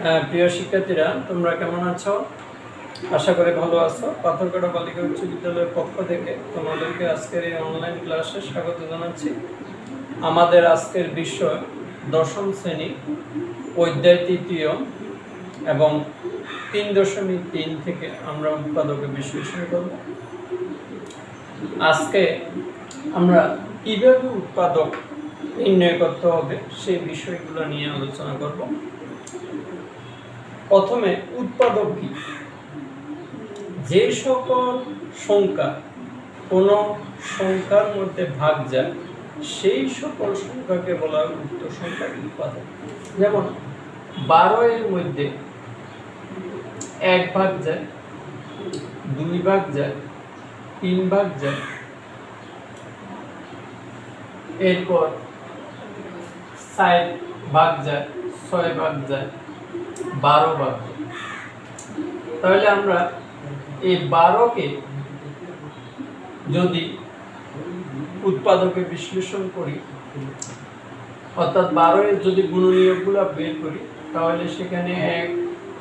প্রিয় শিক্ষার্থীরা, তোমরা কেমন আছো? আশা করি ভালো আছো। পাথরঘাটা বালিকা উচ্চ বিদ্যালয়ের পক্ষ থেকে তোমাদেরকে আজকের এই অনলাইন ক্লাসে স্বাগত জানাচ্ছি। আমাদের আজকের বিষয় দশম শ্রেণী অধ্যায় তৃতীয় এবং 3.3 থেকে আমরা উৎপাদকের বিশ্লেষণ করব। আজকে আমরা কিভাবে উৎপাদক নির্ণয় করতে হবে সেই বিষয়গুলো নিয়ে আলোচনা করব। প্রথমে উৎপাদক কি? যে সকল সংখ্যা কোন সংখ্যার মধ্যে ভাগ যায় সেই সকল সংখ্যাকে বলা হয় উক্ত সংখ্যার উৎপাদক। যেমন 12 এর মধ্যে 1 ভাগ যায়, 2 ভাগ যায়, 3 ভাগ যায়, এরপর 4 ভাগ যায়, 6 ভাগ যায়, 12 ভাগ যায়। তাহলে আমরা এই 12কে যদি উৎপাদকে বিশ্লেষণ করি, অর্থাৎ 12 এর যদি গুণনীয়কগুলো বের করি, তাহলে সেখানে 1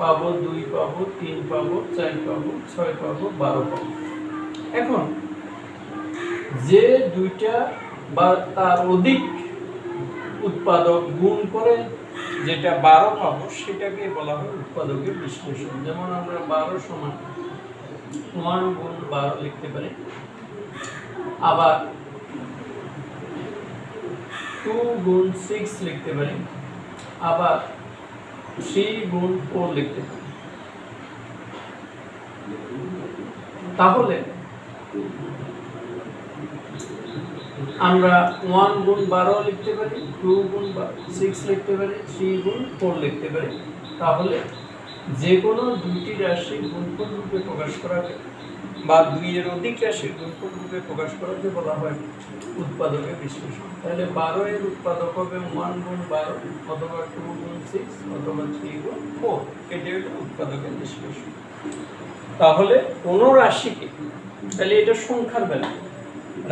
পাবো, 2 পাবো, 3 পাবো, 4 পাবো, 6 পাবো, 12 পাবো। এখন যে দুইটা বা তার অধিক উৎপাদক গুণ করে যেটা 12 পাবো সেটাকে বলা হয় উৎপাদকের বিশ্লেষণ। যেমন আমরা 12 সমান 1 গুণ 12 লিখতে পারি, আবার 2 গুণ 6 লিখতে পারি, আবার 3 গুণ 4 লিখতে পারি। তাহলে আমরা 1 গুণ 12 লিখতে পারি, 2 গুণ 6 লিখতে পারি, 3 গুণ 4 লিখতে পারি। তাহলে যে কোনো দুইটি রাশির গুণফল রূপে প্রকাশ করাকে বা 2 এর অধিক রাশির গুণফল রূপে প্রকাশ করাকে বলা হয় উৎপাদকের বিশ্লেষণ। তাহলে 12 এর উৎপাদক হবে 1 গুণ 12 অথবা 2 গুণ 6 অথবা 3 গুণ 4। এটাই হলো উৎপাদকের বিশ্লেষণ। তাহলে কোন রাশিকে, তাহলে এটা সংখ্যার বেলা,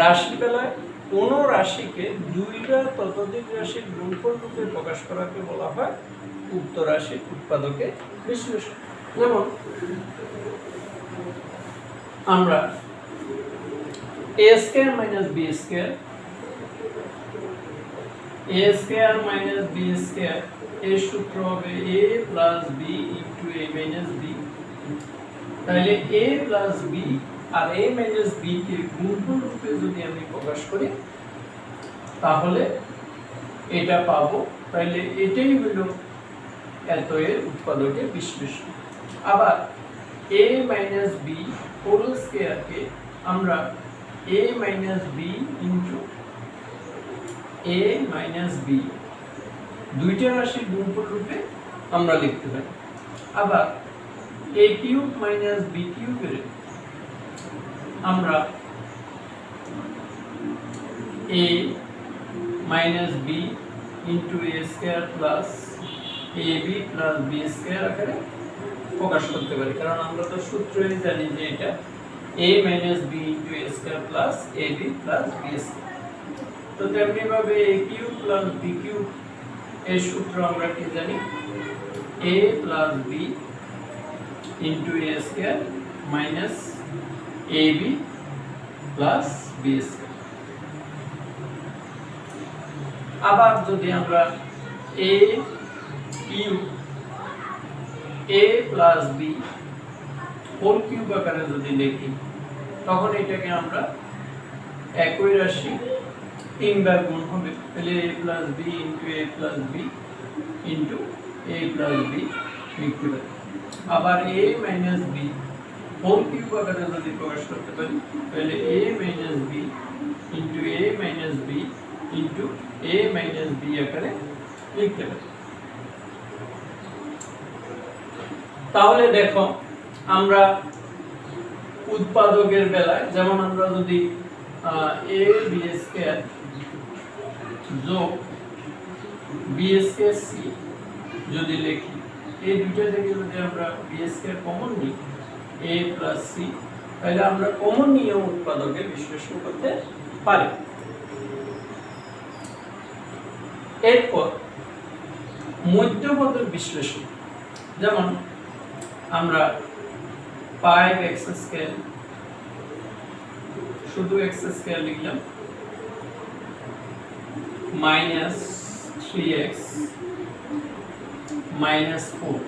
রাশির বেলায় কোন রাশিকে 2 বা ততোধিক রাশির গুণফল রূপে প্রকাশ করাকে বলা হয় উক্ত রাশির উৎপাদকের বিশ্লেষণ। যেমন আমরা a square minus b square, a square minus b square এর সূত্র হবে a plus b into a minus b। তাহলে a প্লাস b আর a মাইনাস b কে গুণফল রূপে যদি আমি প্রকাশ করি তাহলে এটা পাবো। তাহলে এটাই হলো এত এর উৎপাদকের বিশ্লেষণ। আবার a minus b whole square কে আমরা a minus b into a minus b দুইটা রাশির গুণফল রূপে আমরা লিখতে পারি। আবার a cube minus b cube এর আমরা a minus b into a square plus ab plus b square আকারে প্রকাশ করতে পারি, কারণ আমরা তো সূত্রই জানি যে এটা a minus b into a square plus ab plus b square. তো তেমনি ভাবে a cube plus b cube এর সূত্র আমরা কি জানি, a plus b into a square minus ab plus b square. আবার যদি আমরা a cube a plus b whole cube আকারে যদি লিখি, তখন এটাকে আমরা একই রাশি 3 বার গুণ হবে। তাহলে a plus b into a plus b into a plus b লিখতে পারি। আবার a minus b whole cube আকারে যদি প্রকাশ করতে পারি, তাহলে a minus b into a minus b into a minus b আকারে লিখতে পারি। তাহলে দেখো, আমরা উৎপাদকের বেলায় যেমন আমরা যদি a b স্কয়ার যোগ b স্কয়ার c যদি লিখি, এই দুইটা থেকে যদি আমরা b স্কয়ার কমন নিই a প্লাস c, তাহলে আমরা কমন নিয়ে উৎপাদকের বিশ্লেষণ করতে পারি। এরপর মধ্যপদের বিশ্লেষণ। যেমন আমরা 5x স্কয়ার, শুধু x স্কয়ার লিখলাম, মাইনাস 3x মাইনাস 4।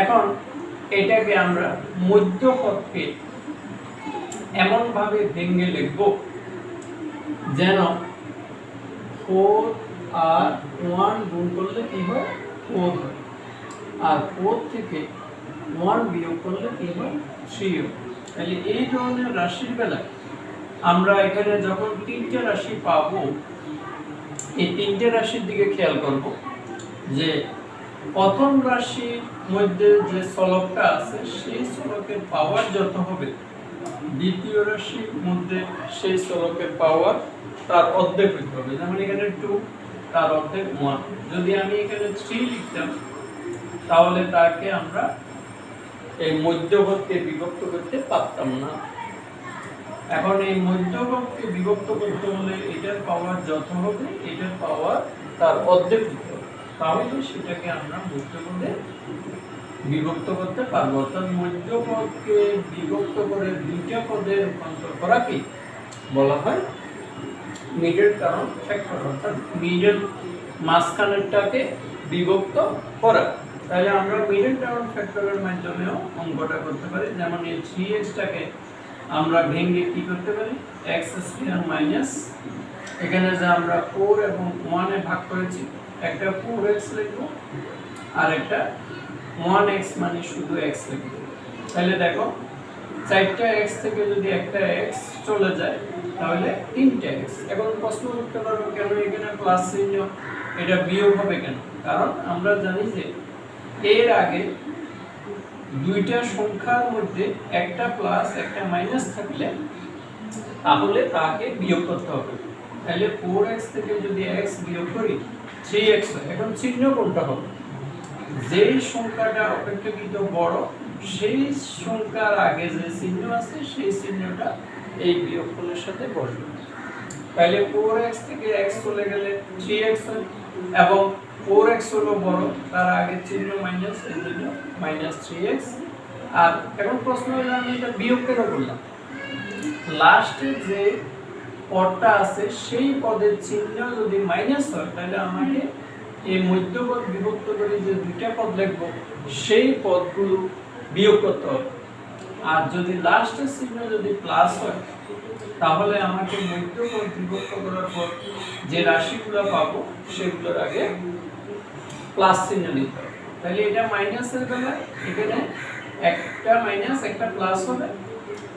এখন এটাকে আমরা মধ্যপদকে এমন ভাবে ভেঙে লিখব যেন 4 আর 1 গুণ করলে কি হয়, 4 হয়, আর 4 থেকে 1 বিয়োগ করলে কি হয়, 3 হয়। তাহলে এই ধরনের রাশির বেলায় আমরা এখানে যখন তিনটে রাশি পাবো, এই তিনটে রাশির দিকে খেয়াল করব যে প্রথম রাশির মধ্যে যে চলকটা আছে সেই চলকের পাওয়ার যত হবে, দ্বিতীয় রাশির মধ্যে সেই চলকের পাওয়ার তার অর্ধেক হতে হবে। যেমন এখানে 2, তার অর্ধেক 1। যদি আমি এখানে 3 লিখতাম তাহলে তাকে আমরা এই মধ্যপদকে বিভক্ত করতে পারতাম না। এখন এই মধ্যপদকে বিভক্ত করতে হলে এটার পাওয়ার যত হবে এটার পাওয়ার তার অর্ধেক হতে হবে, তাহলে সেটাকে আমরা মধ্যপদে বিভক্ত করতে পারবো। অর্থাৎ মধ্যপদকে বিভক্ত করে দুইটা পদে রূপান্তর করাকে বলা হয় মিডল টার্ম ফ্যাক্টর, অর্থাৎ মিডল মাঝখানেরটাকে বিভক্ত করা। তাহলে আমরা মিডল টার্ম ফ্যাক্টরের মাধ্যমেও অঙ্কটা করতে পারি। যেমন এই 3x টাকে আমরা ভেঙে কি করতে পারি, x স্কয়ার মাইনাস, এখানে যে আমরা 4 এবং 1 এ ভাগ করেছি, একটা 4x লিখব আর একটা 1x মানে শুধু x লিখব। তাহলে দেখো 4টা x থেকে যদি একটা x চলে যায় তাহলে 3টা x। এখন প্রশ্ন করতে পারবো কেন এখানে প্লাস চিহ্ন, এটা বিয়োগ হবে কেন? কারণ আমরা জানি যে এর আগে দুইটা সংখ্যার মধ্যে একটা প্লাস একটা মাইনাস থাকলে তাহলে তাকে বিয়োগ করতে হবে। তাহলে 4x থেকে যদি x বিয়োগ করি 3x হয়। এখন চিহ্ন কোনটা হবে? যেই সংখ্যাটা অপেক্ষাকৃত বড় সেই সংখ্যার আগে যে চিহ্ন আছে সেই চিহ্নটা এই বিয়োগফলের সাথে বসবে। তাহলে 4x থেকে x চলে গেলে 3x হয় এবং 4x হলো বড়, তার আগে চিহ্ন মাইনাস, এই জন্য মাইনাস 3x। আর এখন প্রশ্ন হলো আমি এটা বিয়োগ কেন করলাম? লাস্টে যে পদটা আছে সেই পদের চিহ্ন যদি মাইনাস হয় তাহলে আমাকে এই মধ্যপদ বিভক্ত করে যে দুইটা পদ লিখব সেই পদগুলো বিয়োগ করতে হবে। আর যদি লাস্টের চিহ্ন যদি প্লাস হয় তাহলে আমাকে মধ্যপদ বিভক্ত করার পর যে রাশিগুলো পাবো সেগুলোর আগে প্লাস চিহ্ন দিতে হবে। তাহলে এটা মাইনাসের বেলায় এখানে একটা মাইনাস একটা প্লাস হবে,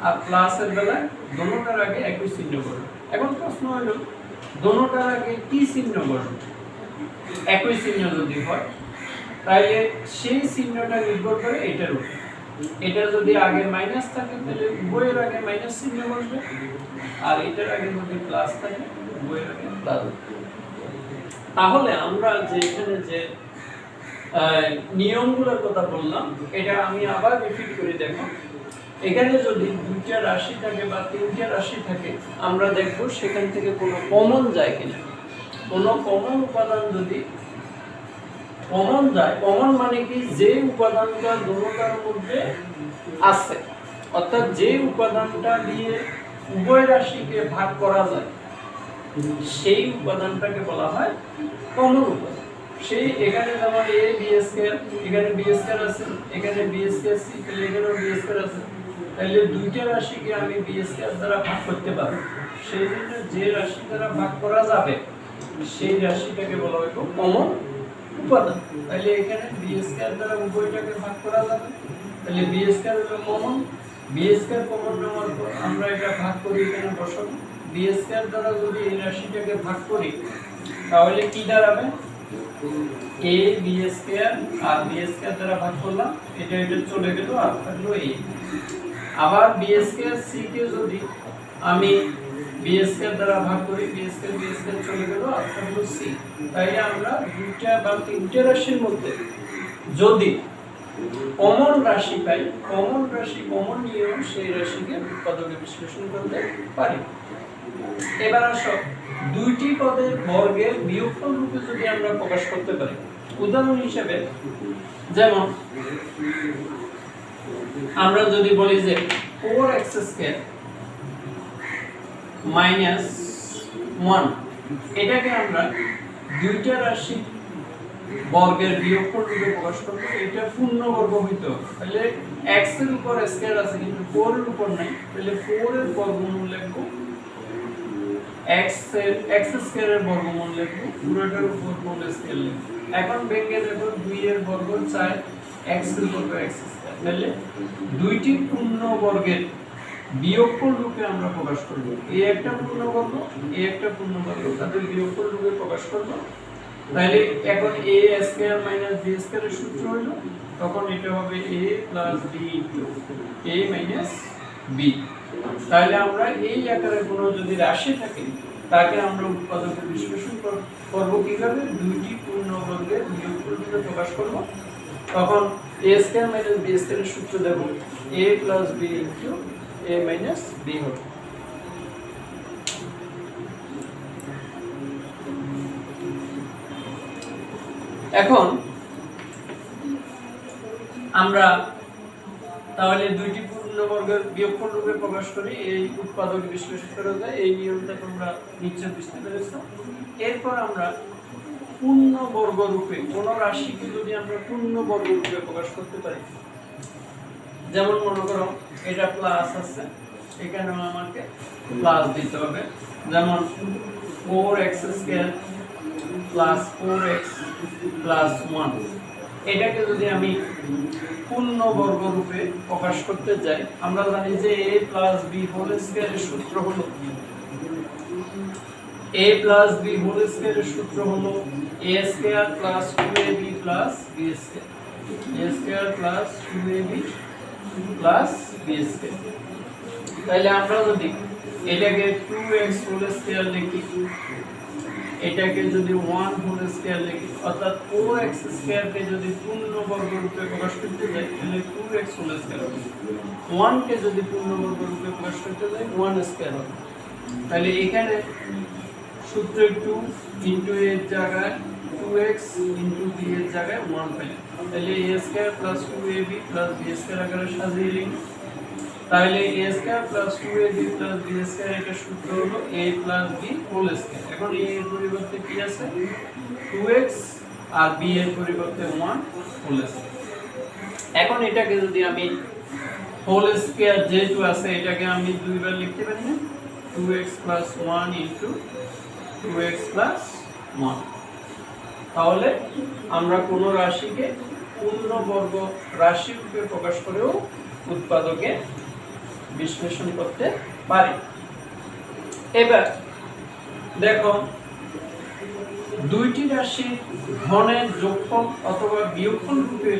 আর প্লাসের বেলায় দোনোটার আগে একই চিহ্ন করবে। এখন প্রশ্ন হলো দোনোটার আগে কি চিহ্ন করবে? একই চিহ্ন যদি হয় তাহলে সেই চিহ্নটা নির্ভর করে এটার উপর। এটা যদি আগে মাইনাস থাকে তাহলে উভয়ের আগে মাইনাস চিহ্ন বসবে, আর এটার আগে যদি প্লাস থাকে উভয়ের আগে প্লাস। তাহলে আমরা যে এখানে যে নিয়মগুলোর কথা বললাম এটা আমি আবার রিপিট করে দেখো। এখানে যদি দুইটা রাশি থাকে বা তিনটা রাশি থাকে আমরা দেখব সেখান থেকে কোনো কমন যায় কিনা। কোনো কমন উপাদান যদি কমন যায়, কমন মানে কি যে উপাদানটা দুটোটার মধ্যে আছে, অর্থাৎ যে উপাদানটা দিয়ে উভয় রাশিকে ভাগ করা যায় সেই উপাদানটাকে বলা হয় কমন উপাদান। সেই এখানে যেমন a b স্কয়ার, এখানে b স্কয়ার আছে, এখানে b স্কয়ার c, তাহলে এখানেও b স্কয়ার আছে, তাহলে দুইটা রাশিকে আমি b স্কয়ার দ্বারা ভাগ করতে পারব। সেই জন্য যে রাশি দ্বারা ভাগ করা যাবে সেই রাশিটাকে বলা হয় কমন উপাদান। তাহলে এখানে b স্কয়ার দ্বারা উভয়টাকে ভাগ করা যাবে, তাহলে b স্কয়ার হলো কমন। b স্কয়ার কমন নেওয়ার পর আমরা এটা ভাগ করি, এখানে বসাবো। b স্কয়ার দ্বারা যদি এই রাশিটাকে ভাগ করি তাহলে কি দাঁড়াবে? a b স্কয়ার, আর b স্কয়ার দ্বারা ভাগ করলাম, এটা চলে গেল আর থাকলো a। আবার b স্কয়ার c কে যদি আমি b স্কয়ার দ্বারা ভাগ করি, b স্কয়ার চলে গেল আর থাকলো c। তাই আমরা দুইটা বা তিনটা রাশির মধ্যে যদি কমন রাশি পাই, কমন রাশি কমন নিয়ম সেই রাশিকে উৎপাদকে বিশ্লেষণ করতে পারি। এবার আসো দুইটি পদের বর্গের বিয়োগফল রূপে যদি আমরা প্রকাশ করতে পারি, উদাহরণ হিসেবে যেমন আমরা যদি বলি যে 4x স্কয়ার মাইনাস 1, এটাকে আমরা দুইটা রাশি বর্গের বিয়োগফল রূপে প্রকাশ করব। এটা পূর্ণবর্গ হইতে হবে, তাহলে x এর উপর স্কয়ার আছে কিন্তু 4 এর উপর নাই, তাহলে 4 এর বর্গমূল লিখব, x স্কয়ারের বর্গমূল লিখব, পুরোটার উপর হোল স্কয়ার লিখব। এখন ভেঙে দেখো 2 এর বর্গ 4, x এর বর্গ x স্কয়ার, তাহলে দুইটি পূর্ণবর্গের বিয়োগফল রূপে আমরা প্রকাশ করব। এই একটা পূর্ণবর্গ, এই একটা পূর্ণবর্গ, তাদের বিয়োগফল রূপে প্রকাশ করব। তাহলে এখন a স্কয়ার মাইনাস b স্কয়ারের সূত্র হলো, তখন এটা হবে a plus b into a minus b। তাহলে আমরা এই আকারে কোনো যদি রাশি থাকে তাকে আমরা উৎপাদকে বিশ্লেষণ করব কিভাবে, দুইটি পূর্ণবর্গের বিয়োগফল রূপে প্রকাশ করব। তখন a স্কয়ার মাইনাস b স্কয়ারের সূত্র দেব, a plus b into a minus b হবে। এখন আমরা তাহলে দুইটি পূর্ণবর্গের বিয়োগফল রূপে প্রকাশ করি, এই উৎপাদক বিশ্লেষণ করা যায়। এই নিয়মটা তোমরা নিশ্চয় বুঝতে পেরেছো। এরপর আমরা পূর্ণবর্গ রূপে কোন রাশিকে যদি আমরা পূর্ণবর্গ রূপে প্রকাশ করতে পারি, যেমন মনে করো এটা প্লাস আছে, এখানেও আমাকে প্লাস দিতে হবে। যেমন 4x square plus 4x plus 1, এটাকে যদি আমি পূর্ণবর্গ রূপে প্রকাশ করতে যাই, আমরা জানি যে a প্লাস b হোল স্কয়ারের সূত্র হলো a প্লাস b হোল স্কয়ারের সূত্র হলো a square plus 2ab plus b square, a square plus 2ab plus b square. তাহলে আমরা যদি এটাকে 2x হোল স্কয়ার লিখি, এটাকে যদি 1 হোল স্কয়ার লিখি, অর্থাৎ 4x স্কয়ার কে যদি পূর্ণবর্গ রূপে প্রকাশ করতে যাই তাহলে 2x হোল স্কয়ার হবে, 1 কে যদি পূর্ণবর্গ রূপে প্রকাশ করতে যাই 1 স্কয়ার হবে। তাহলে এখানে সূত্রে 2 ইনটু a এর জায়গায় 2x ইনটু b এর জায়গায় 1 পেলাম, তাহলে a square plus 2ab plus b square আকারে সাজিয়ে লিখি। তাহলে a square plus 2ab plus b square এর সূত্র হলো a plus b whole square. এখন a এর পরিবর্তে কি আছে, 2x, আর b এর পরিবর্তে 1 হোল স্কয়ার। এখন এটাকে যদি আমি হোল স্কয়ার যেহেতু আছে, এটাকে আমি দুইবার লিখতে পারি না, 2x plus 1 into 2x plus 1। তাহলে আমরা কোন রাশিকে পূর্ণবর্গ রাশি রূপে প্রকাশ করেও উৎপাদকে বিশ্লেষণ করতে পারি। এবার দেখো দুইটি রাশির ঘনের যোগফল অথবা বিয়োগফল রূপে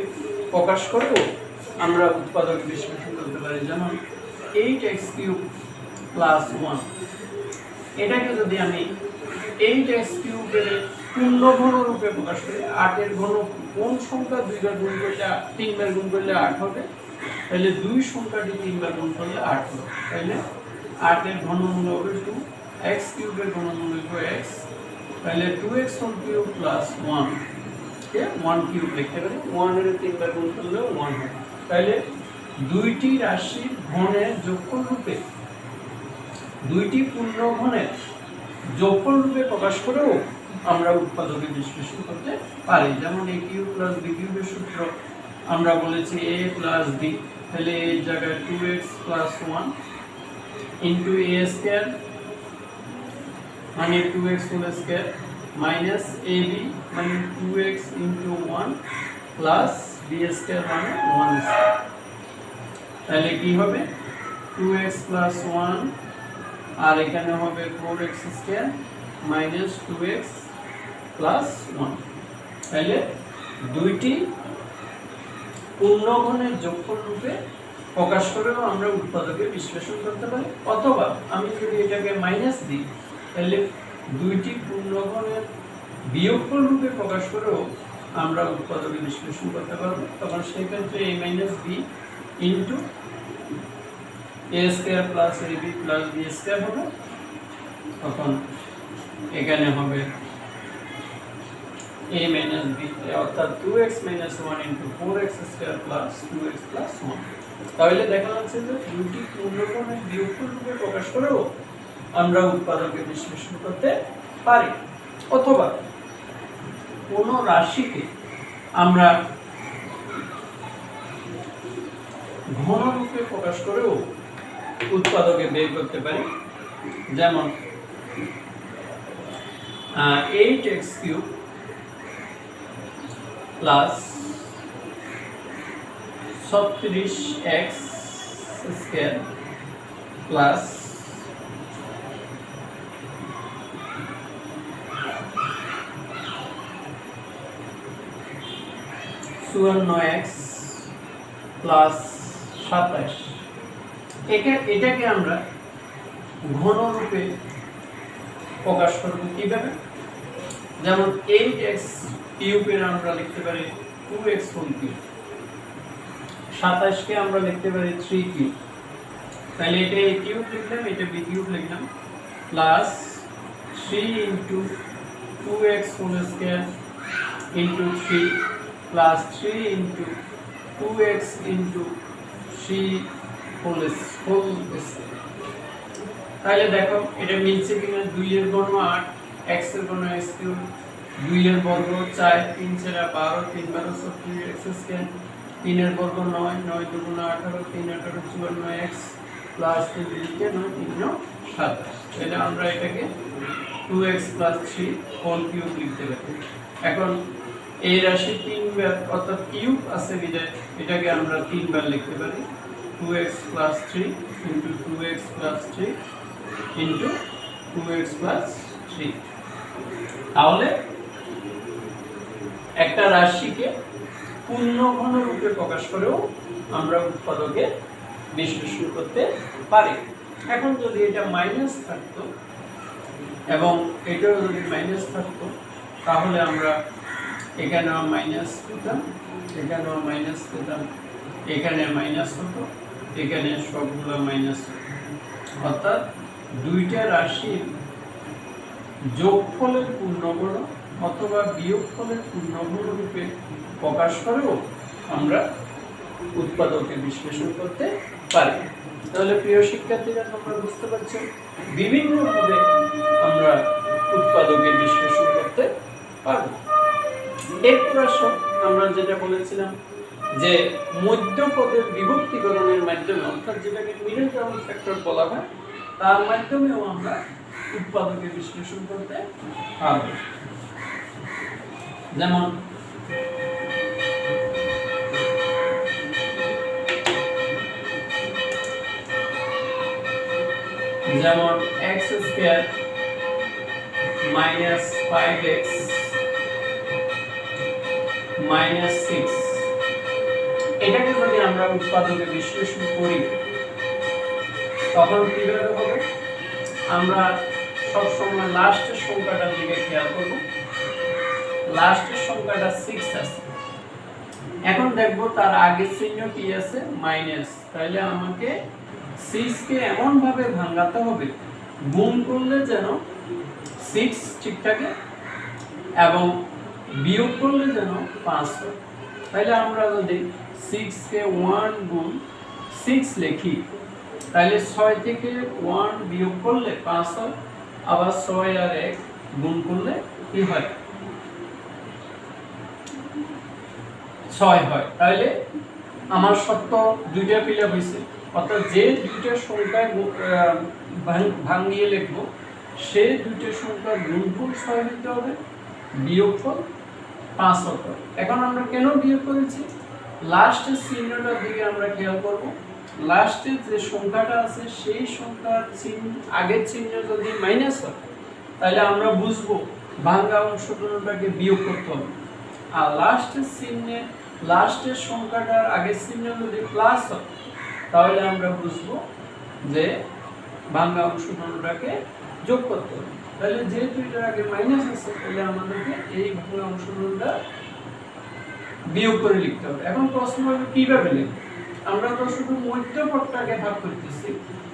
প্রকাশ করেও আমরা উৎপাদক বিশ্লেষণ করতে পারি। যেমন 8x³ প্লাস 1, এটাকে যদি আমি 8x³ এর পূর্ণঘন রূপে প্রকাশ করি, 8 এর ঘন কোন সংখ্যা 2 বার গুণ করলে 3 বার গুণ করলে 8 হবে, তাহলে 2 সংখ্যাটি 3 বার গুণ করলে 8 হবে। তাহলে 8 এর ঘনমূল হবে 2, x³ এর ঘনমূল হবে x, তাহলে 2x হোল কিউব প্লাস 1 কে 1 কিউব লিখতে পারি, 1 এর 3 বার গুণ করলে 1 হবে। তাহলে দুইটি রাশির ঘনের যোগফল রূপে, দুইটি পূর্ণঘনের যোগফল রূপে প্রকাশ করেও আমরা উৎপাদকে বিশ্লেষণ করতে পারি। যেমন a কিউব প্লাস b কিউবের সূত্র আমরা বলেছি a প্লাস b, তাহলে এই জায়গায় 2x plus 1 into a square মানে 2x whole square minus ab মানে 2x into 1 plus b square মানে 1 স্কয়ার। তাহলে কি হবে 2x প্লাস 1 আর এখানে হবে 4x square minus 2x plus 1। তাহলে দুইটি পূর্ণঘনের যোগফল রূপে প্রকাশ করেও আমরা উৎপাদকে বিশ্লেষণ করতে পারি। অথবা আমি যদি এটাকে মাইনাস দিই তাহলে দুইটি পূর্ণঘনের বিয়োগফল রূপে প্রকাশ করেও আমরা উৎপাদকে বিশ্লেষণ করতে পারবো। তখন সেই ক্ষেত্রে a minus b into a square plus ab plus b square হবে। তখন এখানে হবে a minus b অর্থাৎ 2x minus 1 into 4x square plus 2x plus 1। তাহলে দেখা যাচ্ছে যে দুটি পূর্ণক্রমের বিয়োগফল রূপে প্রকাশ করেও আমরা উৎপাদকে বিশ্লেষণ করতে পারি, অথবা কোনো রাশিকে আমরা ঘন রূপে প্রকাশ করেও উৎপাদকে বের করতে পারি। যেমন 8x cube plus 36x square plus 54x plus 27। এটাকে আমরা ঘন রূপে প্রকাশ করব কিভাবে? যেমন 8x কিউবের আমরা লিখতে পারি 2x হোল কিউব, 27 কে আমরা লিখতে পারি 3 কিউব। তাহলে এটা a কিউব লিখলাম, এটা b কিউব লিখলাম, plus 3 into 2x whole square into 3 plus 3 into 2x into 3 whole square. তাহলে দেখো এটা মিলছে কিনা? 2 এর ঘন 8, x এর ঘন x কিউব, 2 এর বর্গ 4, 3 × 12, 3 × 12 36 x স্কয়ার, 3 এর বর্গ 9, 9 × 2 = 18, 3 × 18 = 54x প্লাস 3 লিখে 9 3 × 27। তাহলে আমরা এটাকে 2x + 3 হোল কিউব লিখতে পারি। এখন এই রাশি 3 বার অর্থাৎ কিউব আছে বিধায় এটাকে আমরা 3 বার লিখতে পারি, 2x + 3 * 2x + 3 * 2x + 3। তাহলে একটা রাশিকে পূর্ণঘন রূপে প্রকাশ করেও আমরা উৎপাদকে বিশ্লেষণ করতে পারি। এখন যদি এটা মাইনাস থাকতো এবং এটাও যদি মাইনাস থাকতো তাহলে আমরা এখানেও মাইনাস পেতাম, এখানেও মাইনাস পেতাম, এখানে মাইনাস হতো, এখানে সবগুলো মাইনাস হতো। অর্থাৎ দুইটা রাশির যোগফলের পূর্ণঘন অথবা বিয়োগফলের পূর্ণঘন রূপে প্রকাশ করেও আমরা উৎপাদকে বিশ্লেষণ করতে পারি। তাহলে প্রিয় শিক্ষার্থীরা, তোমরা বুঝতে পারছো বিভিন্নভাবে আমরা উৎপাদকে বিশ্লেষণ করতে পারব। এরপর আসো আমরা যেটা বলেছিলাম যে মধ্যপদের বিভক্তিকরণের মাধ্যমে, অর্থাৎ যেটাকে মিডল টার্ম ফ্যাক্টর বলা হয়, তার মাধ্যমেও আমরা উৎপাদকে বিশ্লেষণ করতে পারব। যেমন x square minus 5x minus 6, এটাকে যদি আমরা উৎপাদকে বিশ্লেষণ করি তখন কিভাবে হবে? আমরা সবসময় লাস্টের সংখ্যাটার দিকে খেয়াল করব। লাস্টের সংখ্যাটা 6 আছে, এখন দেখব তার আগের চিহ্ন কি আছে? মাইনাস। তাহলে আমাকে 6 কে এমন ভাবে ভাঙাতে হবে গুণ করলে যেন 6 ঠিক থাকে এবং বিয়োগ করলে যেন 5 হয়। তাহলে আমরা যদি 6 কে 1 গুণ 6 লিখি তাহলে 6 থেকে 1 বিয়োগ করলে 5 হয়, আবার 6 আর 1 গুণ করলে কি হয়? 6 হয়। তাহলে আমার সত্য দুইটা ফিল আপ হয়েছে, অর্থাৎ যে দুইটা সংখ্যা ভাঙিয়ে লিখব সে দুইটা সংখ্যার গুণফল 6 হতে হবে, বিয়োগফল 5 হতে হবে। এখন আমরা কেন বিয়োগ করেছি? লাস্টের চিহ্নটার দিকে আমরা খেয়াল করব। লাস্টে যে সংখ্যাটা আছে সেই সংখ্যার চিহ্ন আগের চিহ্ন যদি মাইনাস হয় তাহলে আমরা বুঝবো ভাঙা অংশটাকে বিয়োগ করতে হবে। আর লাস্টের সংখ্যাটার আগের চিহ্ন যদি প্লাস হয় তাহলে আমরা বুঝবো যে ভাঙা অংশটাকে যোগ করতে হবে। তাহলে যেহেতু এটার আগে মাইনাস আছে তাহলে আমাদেরকে এই ভাঙা অংশটা বিয়োগ করে লিখতে হবে। এখন প্রশ্ন হলো কিভাবে লিখব? আমরা তো শুধু মধ্যপদটাকে ভাগ করতেছি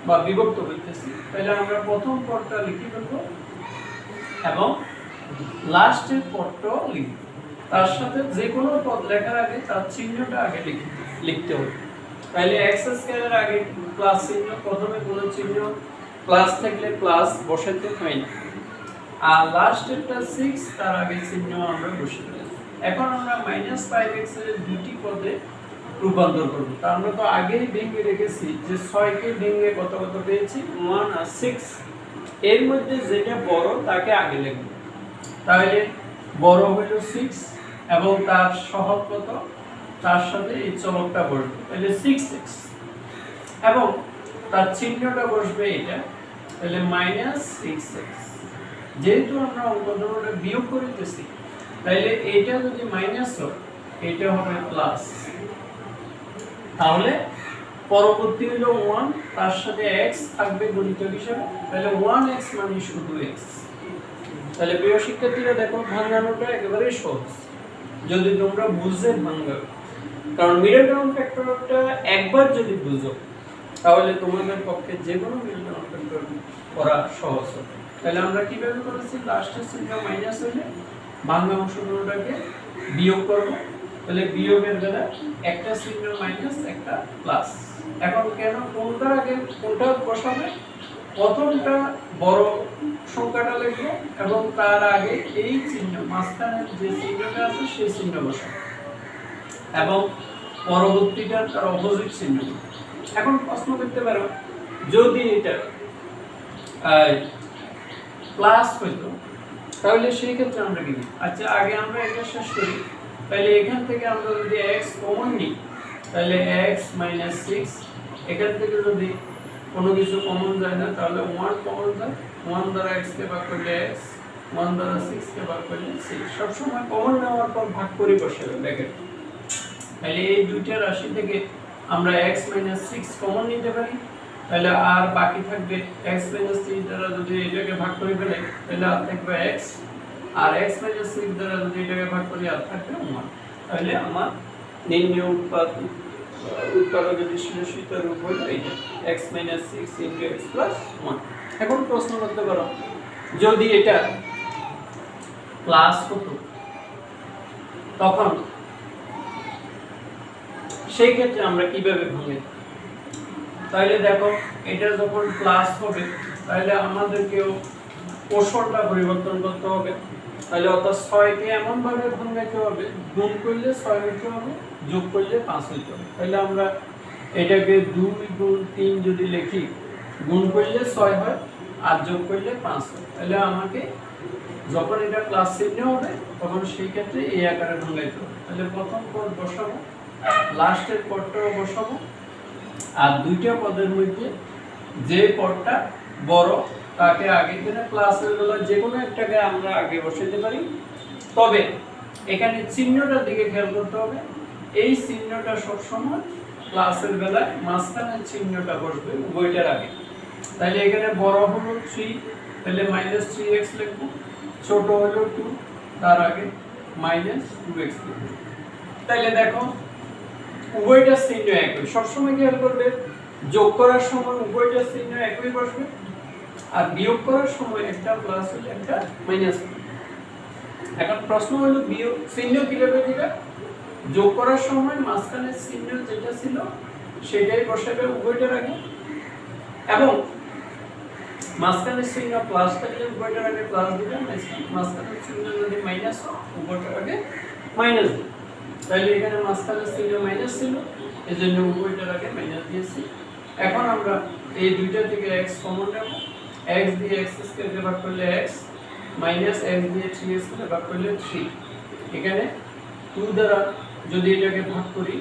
বা বিভক্ত করতেছি, তাহলে আমরা প্রথম পদটা লিখে ফেলব এবং লাস্টের পদটাও লিখব। তার সাথে যে কোনো পদ লেখার আগে তার চিহ্নটা আগে লিখতে হবে। তাহলে x স্কয়ারের আগে প্লাস চিহ্ন, প্রথমে কোনো চিহ্ন প্লাস থাকলে প্লাস বসাতে হয় না, আর লাস্টেরটা 6 তার আগে চিহ্ন আমরা বসিয়ে দিই। এখন আমরা -5x এর দুটি পদে রূপান্তর করব। তা আমরা তো আগেই ভেঙে রেখেছি যে 6 কে ভেঙে কত কত পেয়েছি 1 আর 6, এর মধ্যে যেটা বড় তাকে আগে লিখব। তাহলে বড় হইল 6 এবং তার সহগ কত, তার সাথে এই চলকটা বসবে, তাহলে 6x এবং তার চিহ্নটা বসবে এটা, তাহলে -6x। যেহেতু আমরা অঙ্কটা বিয়োগ করিতেছি, তাহলে এটা যদি মাইনাস হয় এটা হবে প্লাস, তাহলে পরবর্তী হলো 1, তার সাথে x থাকবে গুণিতক হিসেবে, তাহলে 1x মানে শুধু x। তাহলে প্রিয় শিক্ষার্থীরা দেখো, ভাঙানোটা একেবারে সহজ যদি তোমরা বুঝে ভাঙো, কারণ মিডল টার্ম ফ্যাক্টরটা একবার যদি বুঝো তাহলে তোমাদের পক্ষে যে কোনো মিডল টার্ম ফ্যাক্টর করা সহজ হবে। তাহলে আমরা কিভাবে করেছি, লাস্টের চিহ্ন মাইনাস হলে ভাঙা অংশগুলোটাকে বিয়োগ করব। তাহলে বিয়োগের বেলা একটা চিহ্ন মাইনাস একটা প্লাস। এখন কেন কোনটার আগে কোনটা বসাবে, প্রথমটা বড় সংখ্যাটা লিখবো এবং তার আগে এই চিহ্ন মাঝখানে যে চিহ্নটা আছে সেই চিহ্ন বসাবো এবং পরবর্তীটা তার অপোজিট চিহ্ন। এখন প্রশ্ন করতে পারো, যদি এটা প্লাস হইতো তাহলে সেই ক্ষেত্রে আমরা কি, আচ্ছা আগে আমরা এটা শেষ করি। তাহলে এখান থেকে আমরা যদি x কমন নিই তাহলে x - 6, এখান থেকে যদি কোনো কিছু কমন যায় না তাহলে 1 কমন যায়, 1 দ্বারা x কে ভাগ করলে x, 1 দ্বারা 6 কে ভাগ করলে 6। সব সময় কমন নেওয়ার পর ভাগ করে বসাবে ব্র্যাকেট। তাহলে এই দুইটা রাশি থেকে আমরা x - 6 কমন নিতে পারি, তাহলে আর বাকি থাকবে x - 3 দ্বারা যদি এটাকে ভাগ করে ফেলে তাহলে আর থাকবে x, আর x - 6 দ্বারা যদি এটাকে ভাগ করি আর থাকবে 1। তাহলে আমার নির্ণয় উৎপাদকের বিশ্লেষিত রূপ হলো এইটা, x - 6 * x + 1। এখন প্রশ্ন করতে পারো, যদি এটা প্লাস হতো তখন সেই ক্ষেত্রে আমরা কিভাবে ভাঙবো? তাহলে দেখো, এটা যখন প্লাস হবে তাহলে আমাদেরকেও পোষণটা পরিবর্তন করতে হবে। তাহলে অর্থাৎ 6 কে এমন ভাবে ভাঙাইতে হবে, গুণ করলে 6 হইতে হবে, যোগ করলে 5 হইতে হবে। তাহলে আমরা এটাকে 2 গুণ 3 যদি লিখি, গুণ করলে 6 হয় আর যোগ করলে 5 হয়। তাহলে আমাকে যখন এটা প্লাস চিহ্ন হবে তখন সেই ক্ষেত্রে এই আকারে ভাঙাইতে হবে। তাহলে প্রথম পদ বসাবো, লাস্টের পদটাও বসাবো, আর দুইটা পদের মধ্যে যে পদটা বড় তাকে আগে দিনে ক্লাসের বেলা যে কোনো একটাকে আমরা আগে বসাতে পারি। তবে এখানে চিহ্নটার দিকে খেয়াল করতে হবে, এই চিহ্নটা সবসময় ক্লাসের বেলায় মাঝখানের চিহ্নটা বসবে উভয়টার আগে। তাহলে এখানে বড় হলো 3, তাহলে -3x লিখব, ছোট হলো 2, তার আগে -2x লিখব। তাহলে দেখো উভয়টার চিহ্ন একই, সবসময় খেয়াল করবে যোগ করার সময় উভয়টার চিহ্ন একই বসবে, আর বিয়োগ করার সময় একটা প্লাস হলে একটা মাইনাস। এখন প্রশ্ন হলো বিয়োগ চিহ্ন কিভাবে দিবে, যোগ করার সময় মাঝখানের চিহ্ন যেটা ছিল সেটাই বসাবে উভয়টার আগে, এবং মাঝখানের চিহ্ন প্লাস থাকলে উভয়টার আগে প্লাস দিবে, মাঝখানের চিহ্ন যদি মাইনাস হয় উভয়টার আগে মাইনাস দিবে। তাহলে এখানে মাঝখানের চিহ্ন মাইনাস ছিল, এজন্য উভয়টার আগে মাইনাস দিয়েছি। এখন আমরা এই দুইটা থেকে x কমন নেব, x দিয়ে x স্কয়ার ভাগ করলে x, মাইনাস x দিয়ে 3x ভাগ করলে 3। এখানে 2 দ্বারা যদি এটাকে ভাগ করি,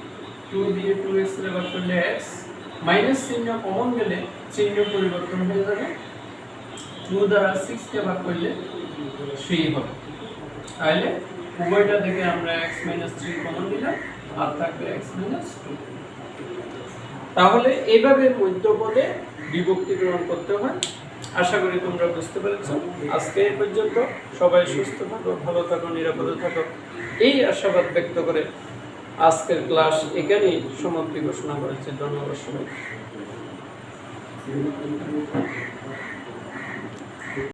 2 দিয়ে 2x ভাগ করলে x, মাইনাস চিহ্ন কমন গেলে চিহ্ন পরিবর্তন হয়ে যাবে, 2 দ্বারা 6 কে ভাগ করলে 3 হবে। তাহলে উভয়টা থেকে আমরা x - 3 কমন দিলাম, আর থাকবে x - 2। তাহলে এইভাবে মধ্যপদে বিভক্তিকরণ করতে হয়। আশা করি তোমরা বুঝতে পেরেছো। আজকে এই পর্যন্ত, সবাই সুস্থ থাকো, ভালো থাকো, নিরাপদে থাকো, এই আশাবাদ ব্যক্ত করে আজকের ক্লাস এখানেই সমাপ্তি ঘোষণা করেছে। ধন্যবাদ সবাই।